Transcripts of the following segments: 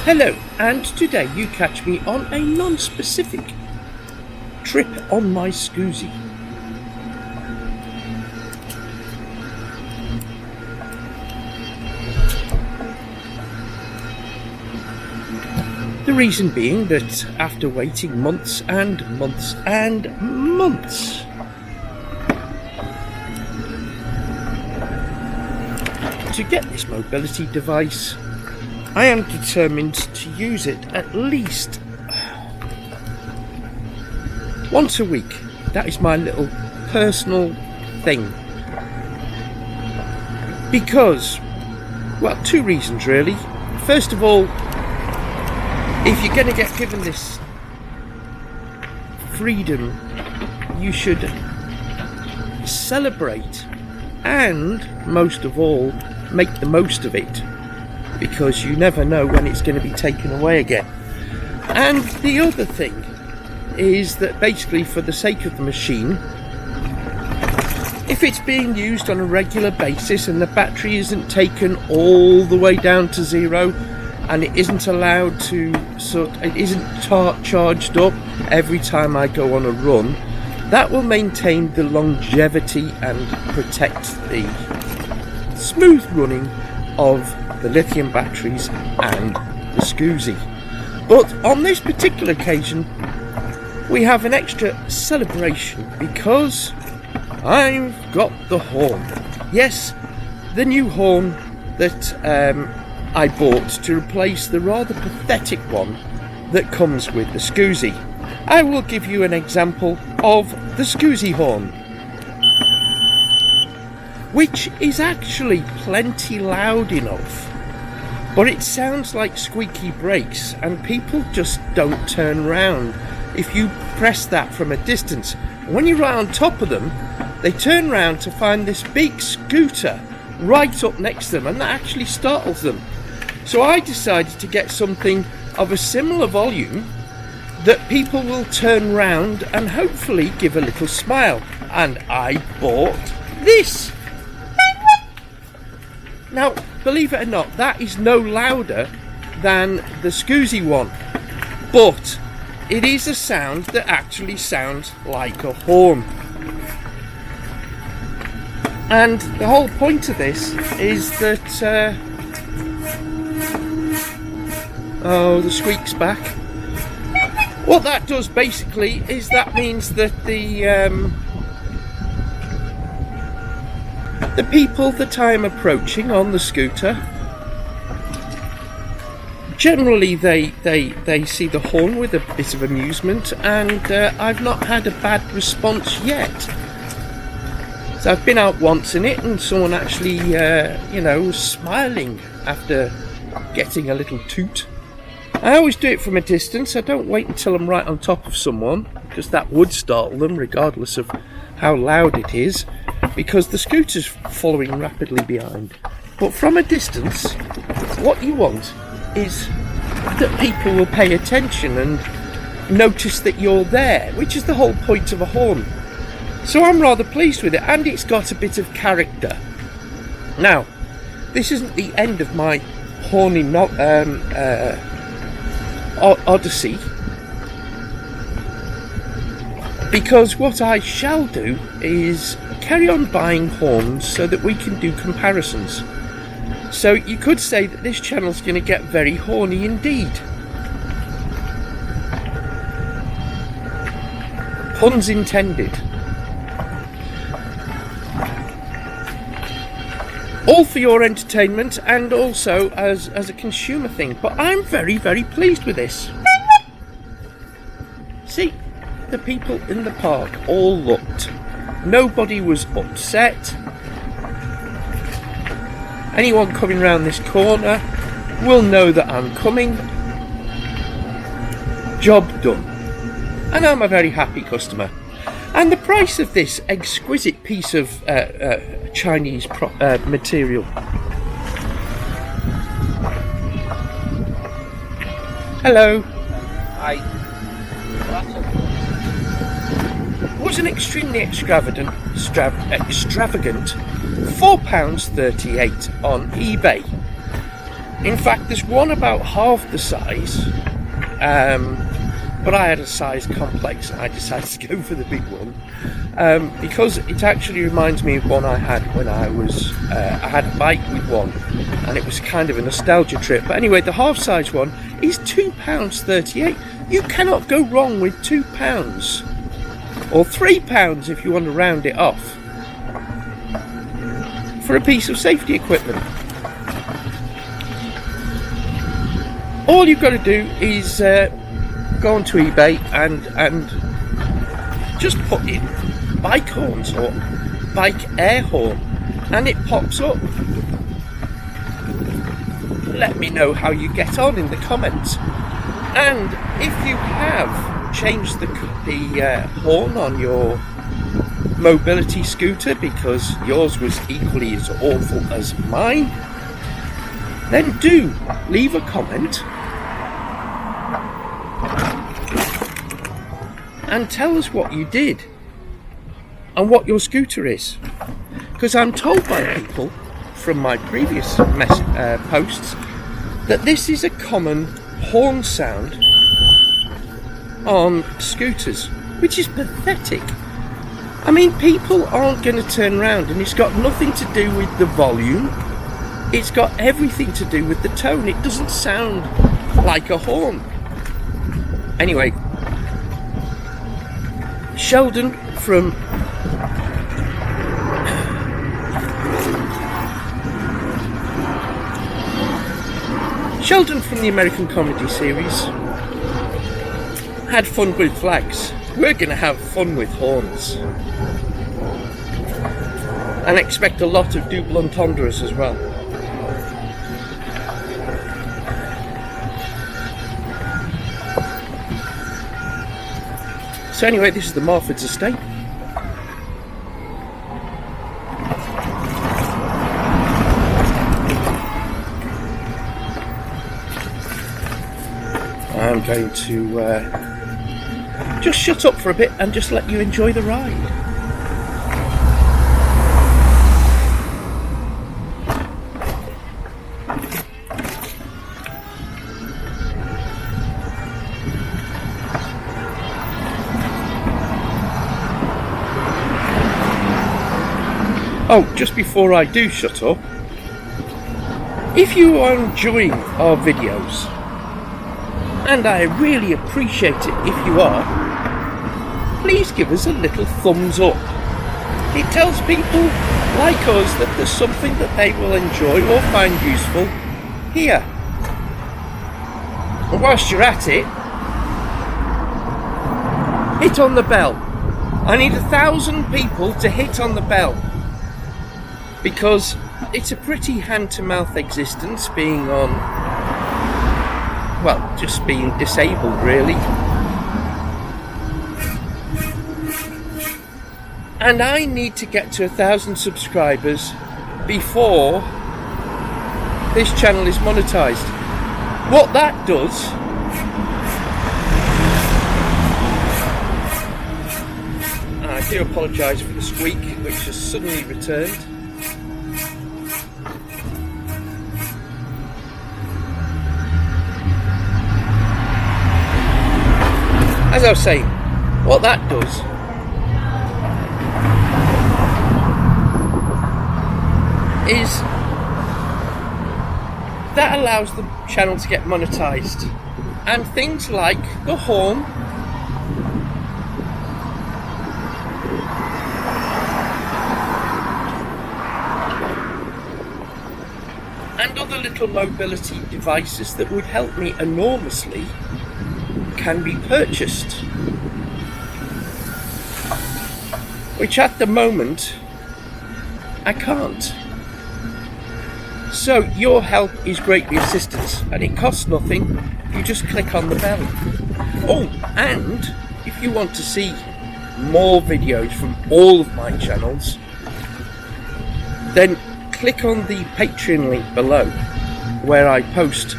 Hello, and today you catch me on a non-specific trip on my Scoozie. The reason being that after waiting months and months and months to get this mobility device, I am determined to use it at least once a week. That is my little personal thing. Because, well, two reasons really. First of all, if you're going to get given this freedom, you should celebrate and, most of all, make the most of it. Because you never know when it's going to be taken away again. And the other thing is that basically, for the sake of the machine, if it's being used on a regular basis and the battery isn't taken all the way down to zero and it isn't allowed to it isn't charged up every time I go on a run, that will maintain the longevity and protect the smooth running of the lithium batteries and the Scoozie. But on this particular occasion, we have an extra celebration because I've got the horn. Yes, the new horn that I bought to replace the rather pathetic one that comes with the Scoozie. I will give you an example of the Scoozie horn, which is actually plenty loud enough, but it sounds like squeaky brakes and people just don't turn round if you press that from a distance. When you're right on top of them, they turn round to find this big scooter right up next to them, and that actually startles them. So I decided to get something of a similar volume that people will turn round and hopefully give a little smile, and I bought this. Now, believe it or not, that is no louder than the Scoozie one, but it is a sound that actually sounds like a horn. And the whole point of this is that, the squeak's back. What that does basically is that means that the people that I am approaching on the scooter, generally they see the horn with a bit of amusement, and I've not had a bad response yet. So I've been out once in it and someone actually, smiling after getting a little toot. I always do it from a distance. I don't wait until I'm right on top of someone, because that would startle them regardless of how loud it is, because the scooter's following rapidly behind. But from a distance, what you want is that people will pay attention and notice that you're there, which is the whole point of a horn. So I'm rather pleased with it, and it's got a bit of character. Now, this isn't the end of my horning odyssey, because what I shall do is carry on buying horns so that we can do comparisons. So you could say that this channel's going to get very horny indeed. Puns intended. All for your entertainment and also as a consumer thing. But I'm very, very pleased with this. See, the people in the park all looked. Nobody was upset. Anyone coming round this corner will know that I'm coming. Job done. And I'm a very happy customer. And the price of this exquisite piece of Chinese material. Hello. Hi. Was an extremely extravagant £4.38 on eBay. In fact, there's one about half the size, but I had a size complex and I decided to go for the big one, because it actually reminds me of one I had when I had a bike with one, and it was kind of a nostalgia trip. But anyway, the half size one is £2.38. You cannot go wrong with £2 or £3 if you want to round it off for a piece of safety equipment. All you've got to do is go onto eBay and just put in bike horns or bike air horn, and it pops up. Let me know how you get on in the comments, and if you have changed the horn on your mobility scooter because yours was equally as awful as mine, then do leave a comment and tell us what you did and what your scooter is, because I'm told by people from my previous posts that this is a common horn sound on scooters, which is pathetic. I mean, people aren't going to turn around, and it's got nothing to do with the volume, it's got everything to do with the tone. It doesn't sound like a horn. Anyway, Sheldon from the American Comedy series had fun with flags. We're going to have fun with horns. And expect a lot of double entendres as well. So anyway, this is the Marfords estate. I'm going to just shut up for a bit and just let you enjoy the ride. Oh, just before I do shut up, if you are enjoying our videos, and I really appreciate it if you are, please give us a little thumbs up. It tells people like us that there's something that they will enjoy or find useful here. And whilst you're at it, hit on the bell. I need 1,000 people to hit on the bell, because it's a pretty hand-to-mouth existence being on, well, just being disabled really. And I need to get to 1,000 subscribers before this channel is monetized. What that does, I do apologise for the squeak which has suddenly returned. As I was saying, what that does is that allows the channel to get monetized, and things like the horn and other little mobility devices that would help me enormously can be purchased, which at the moment I can't. So your help is greatly assistance, and it costs nothing. You just click on the bell. Oh, and if you want to see more videos from all of my channels, then click on the Patreon link below, where I post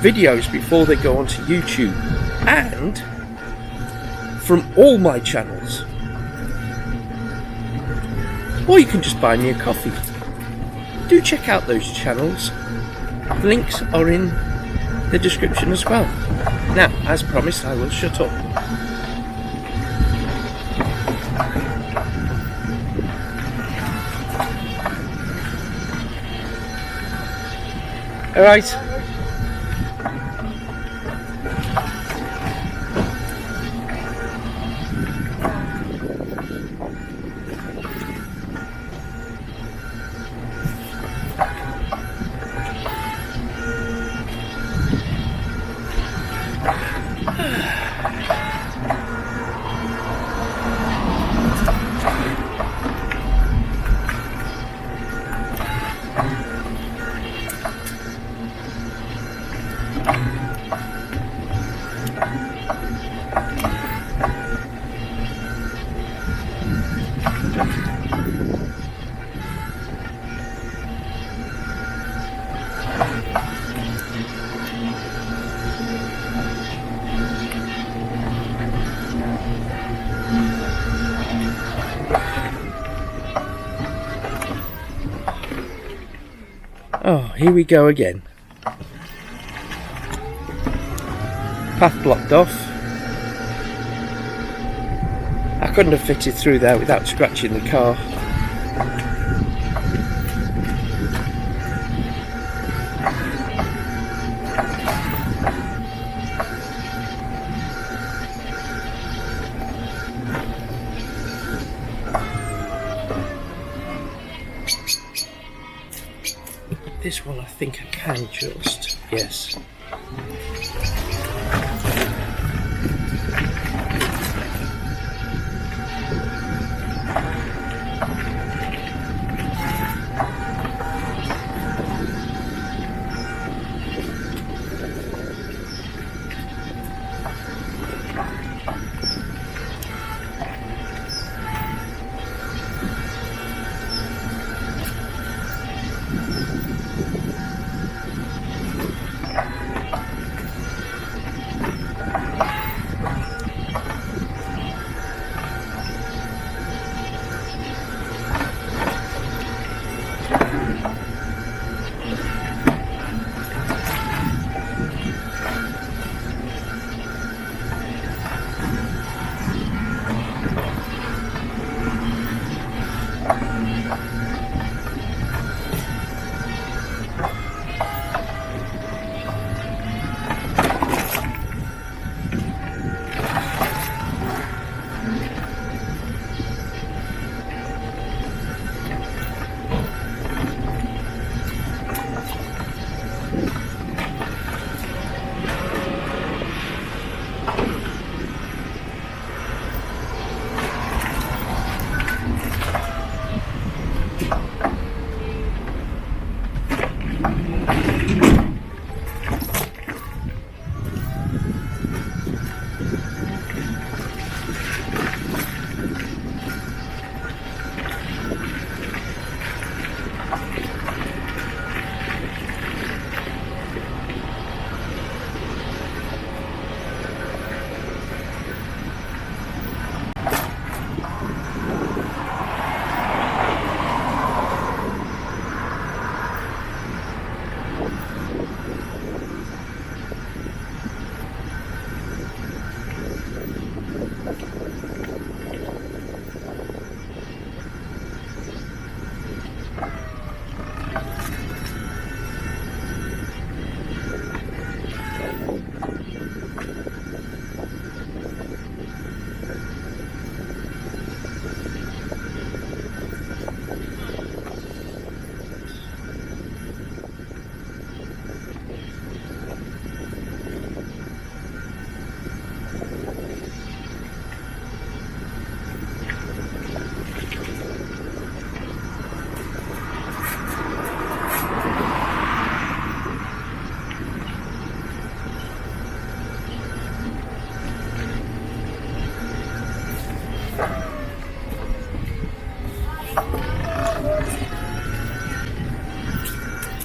videos before they go onto YouTube, and from all my channels. Or you can just buy me a coffee. Do check out those channels. The links are in the description as well. Now, as promised, I will shut up. Alright. Oh, here we go again. Path blocked off. I couldn't have fitted through there without scratching the car. This one I think I can just, yes.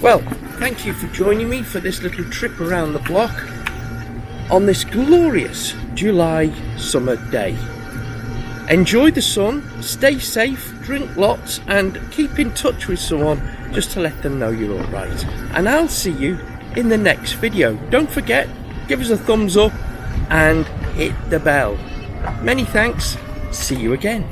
Well, thank you for joining me for this little trip around the block on this glorious July summer day. Enjoy the sun, stay safe, drink lots and keep in touch with someone just to let them know you're alright. And I'll see you in the next video. Don't forget, give us a thumbs up and hit the bell. Many thanks. See you again.